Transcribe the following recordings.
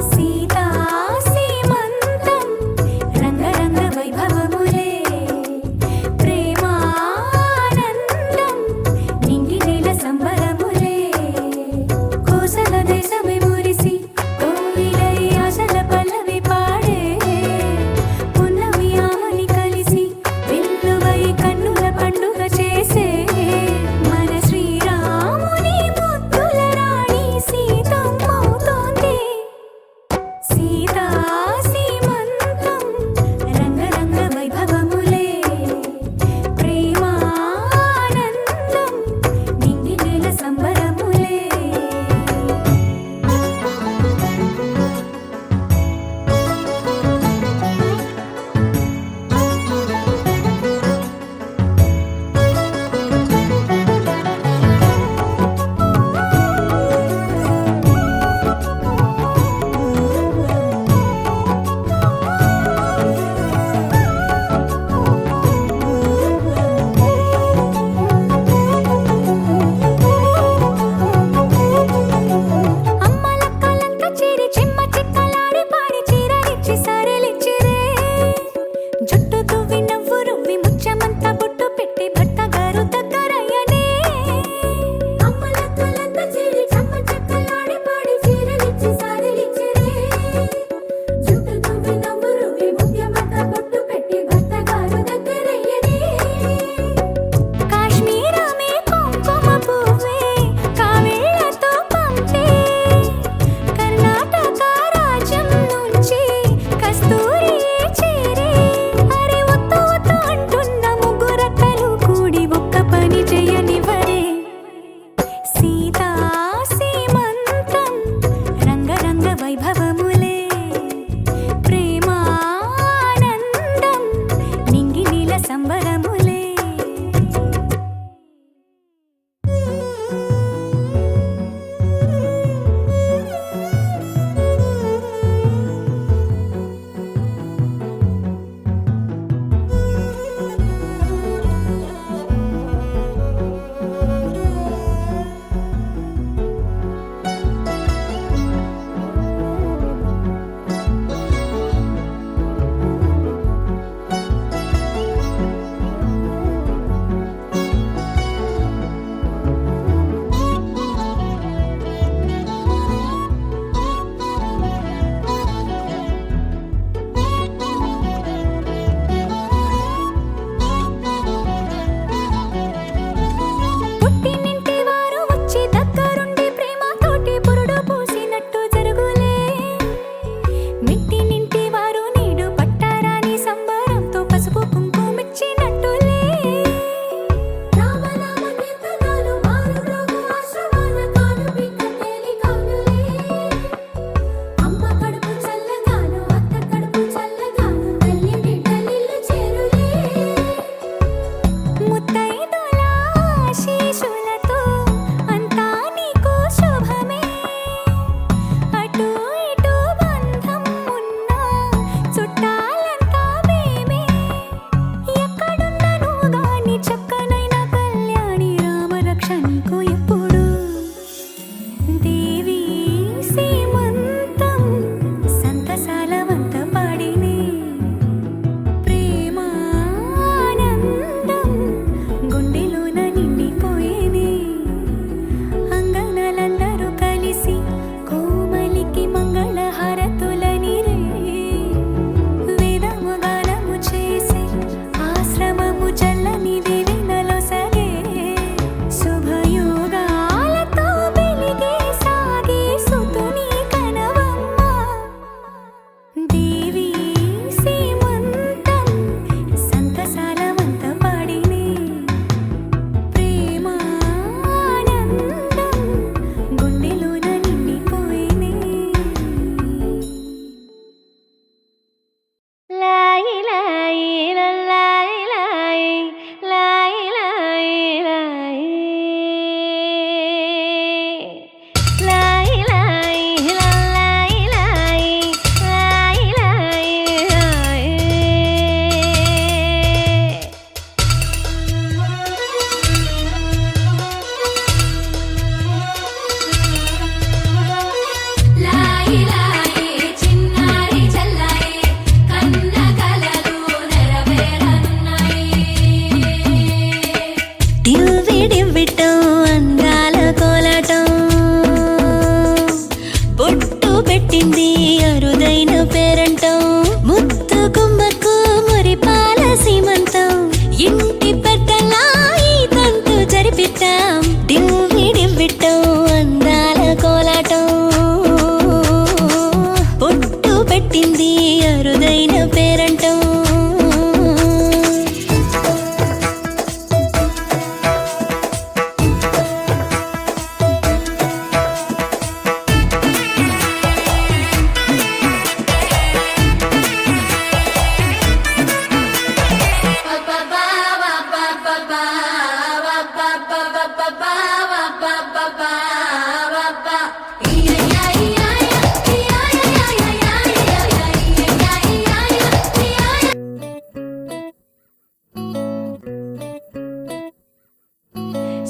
సీతా సీమంతం రంగరంగ వైభవములే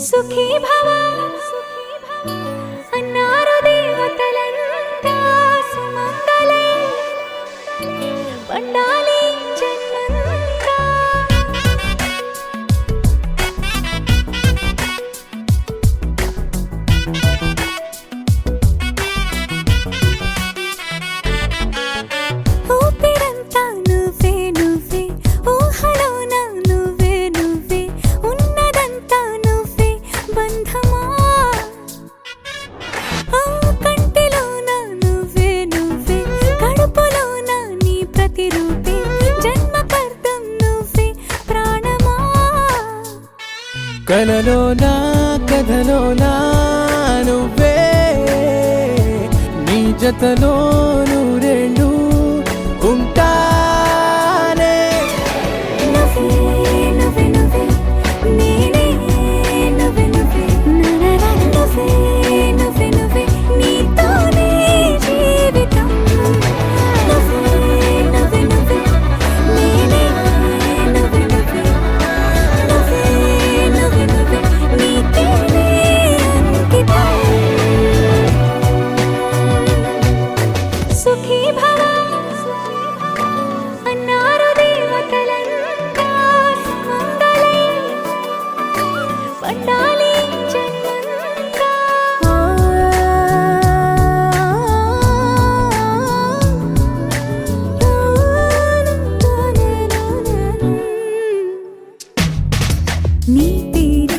సుఖీ భవ అన్నారు దేవతలంతా సుమంగళే పండాలి జన్మంతా. ఊపిరంతా నువ్వే నువ్వే ఊహలోన నువ్వే నువ్వే ఉన్నదంతా నువ్వే బంధమా. కంటిలోన నువ్వే నువ్వే కడుపులోన నీ ప్రతిరూపే జన్మకర్తం నువ్వే ప్రాణమా. కలలోనా కథలోనా నువ్వే నీ జతలో నూరేళ్ళు ఉంటానే. నువ్వే నువ్వే నువ్వే నేనే నువ్వే నువ్వే నరరా నువ్వే నువ్వే నువ్వే నీతోనే జీవితం. నువ్వే నువ్వే నువ్వే నేనే నువ్వే నువ్వే నువ్వే నువ్వే నువ్వే నీతోనే అంకితం. సుఖీ భవ అన్నారు దేవతలంతా సుమంగళే పండాలి జన్మంతా. నీ పేరు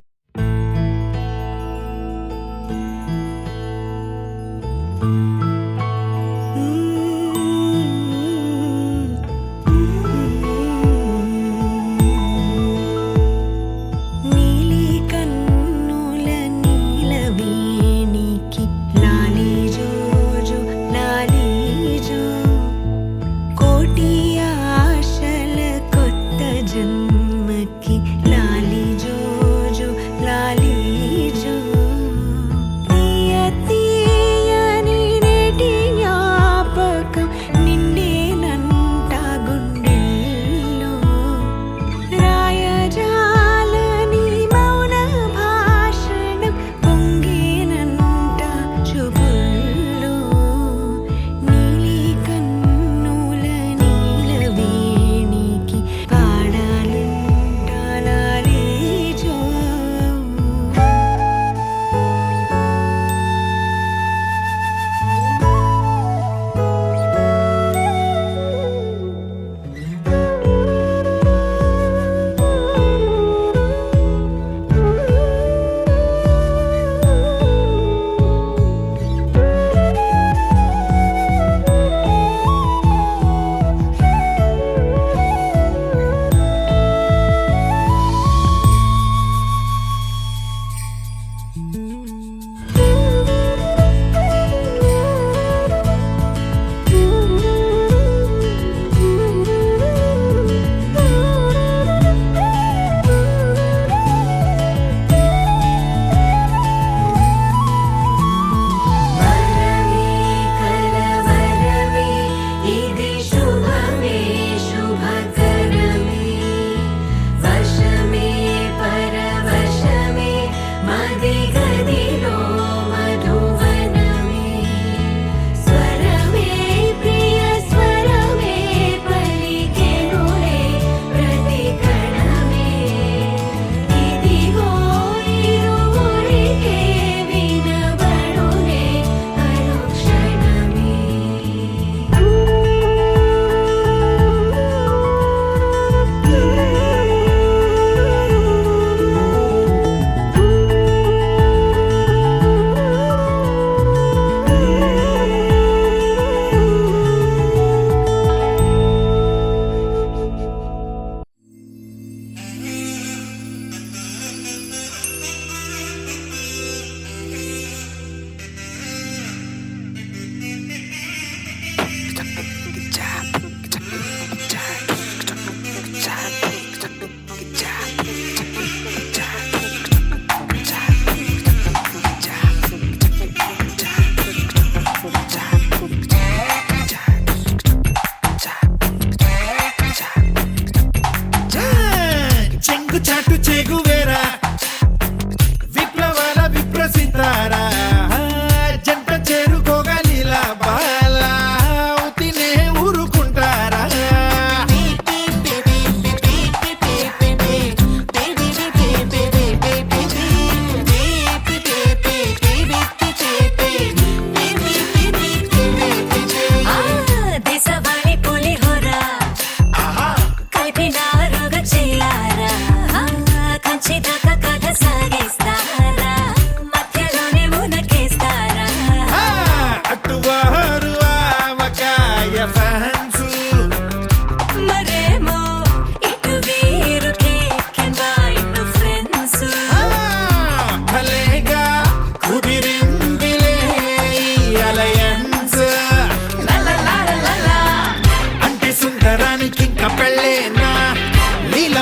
నీలి కన్నుల నీలవేణికి లాలి జోజు లాలి జో కోటి ఆశల కొత్త జన్మకి లాలి జోజు లాలి జో. తీయ తీయని నేటి జ్ఞాపకం నిండేనంట గుండెల్లో రాయజాలని మౌన భాషణం పొంగేనంట చూపుల్లో. నీలి కన్నుల నీలవేణికి పాడాలంట లాలి జో. వరమే కలవరమే ఇది శుభమే శుభకరమే వశమే పరవశమే మది గదిలో మధువనమే. స్వరమే ప్రియ స్వరమే పలికెనులే ప్రతి కణమే. ఇదిగో ఇరువురికే వినబడునే అనుక్షణమే.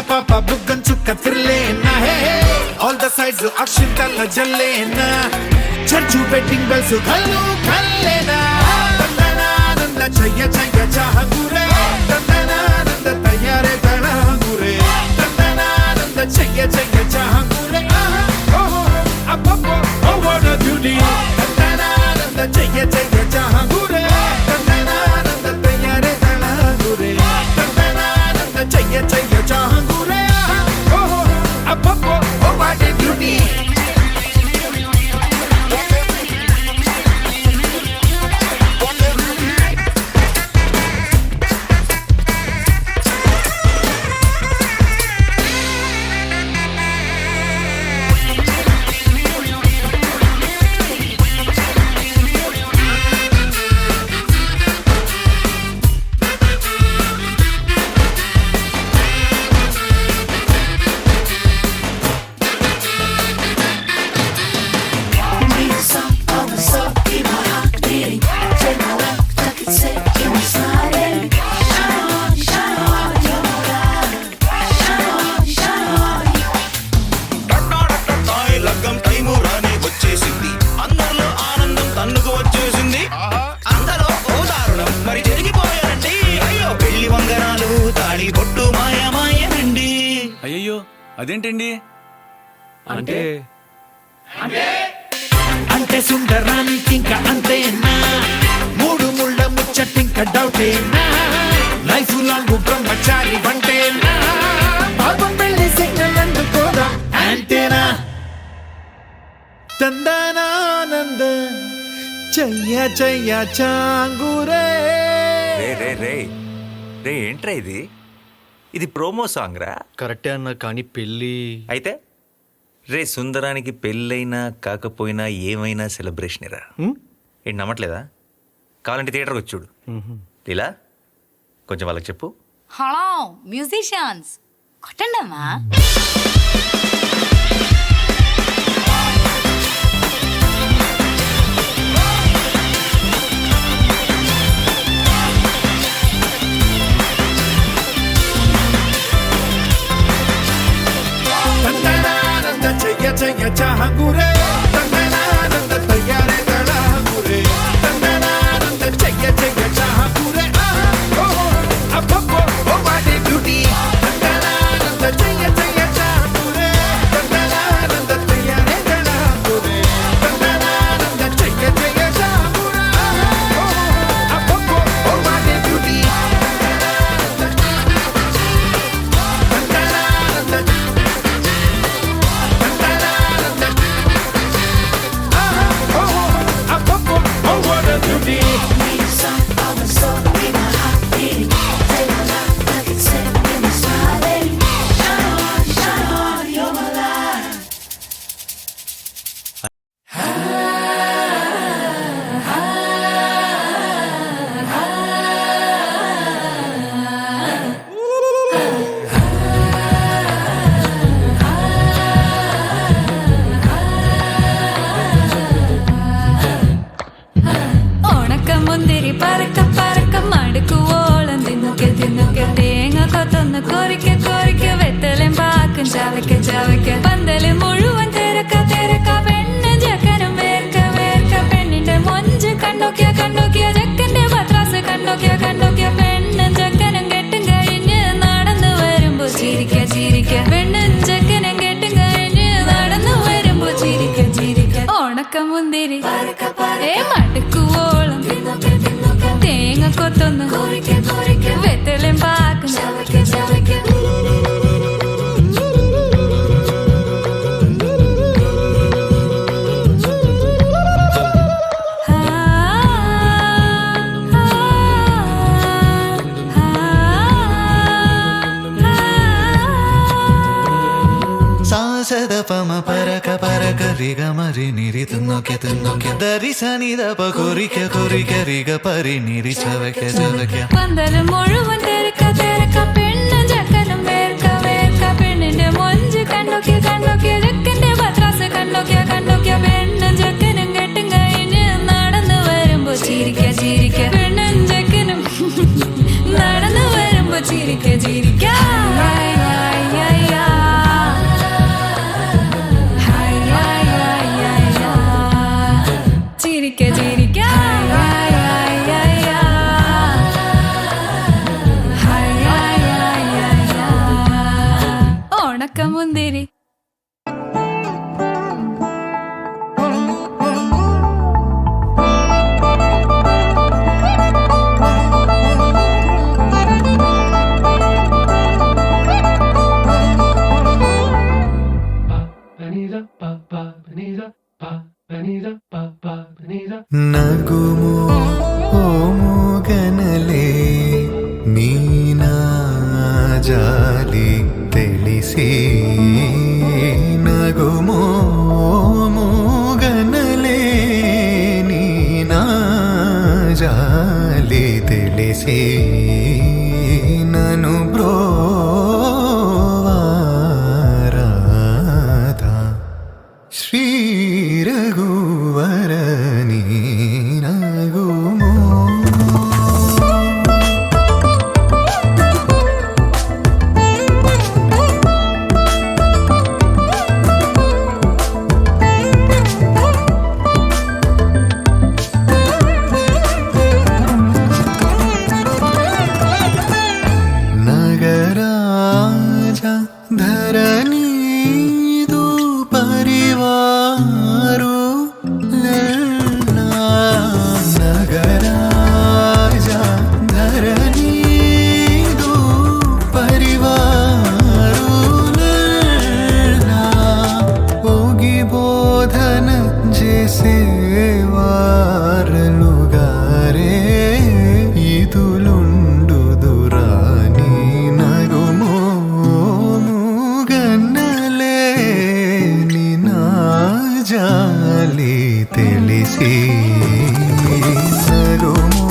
పాప బుగ్గం చుక్క తిర్లేనా హే ఆల్ ద సైడ్స్ అక్షింతల జల్లేనా చర్చు బెట్టింగ్ బెల్స్ కల్లు కల్లేనా తందనానంద జయ జయ జహగురే తందనానంద తయారే తళగురే తందనానంద జయ జయ జహగురే ఓహో అబ్బబ్బో ఓ వాట్ ఎ బ్యూటీ తందనానంద జయ జయ జహగురే తందనానంద తయారే తళగురే తందనానంద జయ జయ జహగురే ఓహో అబ్బబ్బో ఓ వాట్ ఎ బ్యూటీ లగ్గం టైము రానే వచ్చేసింది అందరిలో ఆనందం తన్నుకు వచ్చేసింది అందరూ ఓ దారుణం మరి జరిగిపోయారండి అయ్యో పెళ్లి వంగరాలు తాళి బొట్టు మాయమాయనండి అయ్యయ్యో అదేంటండి అంటే అంటే సుందరానికి ఇంకా అంతేనా మూడు ముళ్ళ ముచ్చటింక డౌటేనా లైఫ్ లాంగ్ బ్రహ్మచారి వంటేనా పాపం పెళ్లి సిగ్నల్ అందుకోదా అంతేనా తందనానంద చెయ్య చెయ్య చాంగురే రే రే రే రే ఏంట్రా ఇది ఇది ప్రోమో సాంగ్ రా కరెక్టే అన్న కానీ పెళ్ళి అయితే రే సుందరానికి పెళ్ళైనా కాకపోయినా ఏమైనా సెలబ్రేషన్ రా ఏంటి నమ్మట్లేదా కావాలంటే థియేటర్కి వచ్చి చూడు ఇలా కొంచెం వాళ్ళకి చెప్పు హలో మ్యూజిషియన్స్ కొట్టండమ్మా తందనానంద చెయ్య చెయ్య చాంగురే తందనానంద తయారే తళగురే తందనానంద చెయ్య చెయ్య చాంగురే ఓహో అబ్బబ్బో ఓ వాట్ ఎ బ్యూటీ తందనానంద చెయ్య చెయ్య చాంగురే తందనానంద తయారే తళగురే తందనానంద చెయ్య చెయ్య చాంగురే ఓహో అబ్బబ్బో ఓ వాట్ ఎ బ్యూటీ മുന്തിരി പറക്ക പറക്ക മടുക്കു ഓളം തിന്നുക്കെ തിന്നുക്കെ തേങ്ങ കൊത്തൊന്ന് കൊറിക്ക കൊറിക്ക വെത്തലും പാക്കും ചവയ്ക്ക ചവയ്ക്ക പന്തല് മുഴുവൻ തിരക്ക തിരക്ക പെണ്ണ് ജക്കനും വേർക്ക വേർക്ക പെണ്ണിന്റെ മൊഞ്ച് കണ്ടോക്കിയ കണ്ടോക്കിയ ജക്കന്റെ പത്രാസ് കണ്ടോക്കിയ കണ്ടോക്കിയ പെണ്ണും ജക്കനും കെട്ടും കഴിഞ്ഞ് നടന്നു വരുമ്പോ ചിരിക്ക ചിരിക്ക പെണ്ണും ജക്കനും കെട്ടും കഴിഞ്ഞ് നടന്നു വരുമ്പോ ചിരിക്ക ചിരിക്ക ഉണക്ക മുന്തിരി ഏ മടുക്കുവോളം തേങ്ങ കൊത്തൊന്ന് വെത്തലും പാക്കും సాసద పమ పరక పరక రిగ మరి నిరి తున్నొకె తున్నొకె దరి సని దప కొరిక కొరిక రిగ పరి నిరి చవకె చవకె പന്തല് മുഴുവൻ തിരക്ക തിരക്ക പെണ്ണും ജക്കനും വേർക്ക വേർക്ക പെണ്ണിന്റെ മൊഞ്ച് കണ്ടോക്കിയ കണ്ടോക്കിയ ജക്കന്റെ പത്രാസ് കണ്ടോക്കിയ കണ്ടോക്കിയ പെണ്ണും ജക്കനും കെട്ടും കഴിഞ്ഞ് നടന്നു വരുമ്പോ ചിരിക്ക ചിരിക്ക പെണ്ണും ജക്കനും നടന്നു വരുമ്പോ ചിരിക്ക ചിരിക്ക ಒಣಕ ಮುಂದಿರಿ నగుము ఓ మూగనలే నీనా జాలి తెలిసి నగుమో మూగనలే నీనా జాలి తెలిసి నను బ్రోవారాధా శ్రీ రఘువరని నగుమో నగరాజ ధరణీదు పరివారు నగరాజ ధరణీదు పరివారు ఓగి బోధన చేసేవారలుగారే ఇదులుండు దురాని నగుమో మూగన్నలే నినా జాలి తెలిసి నగుమో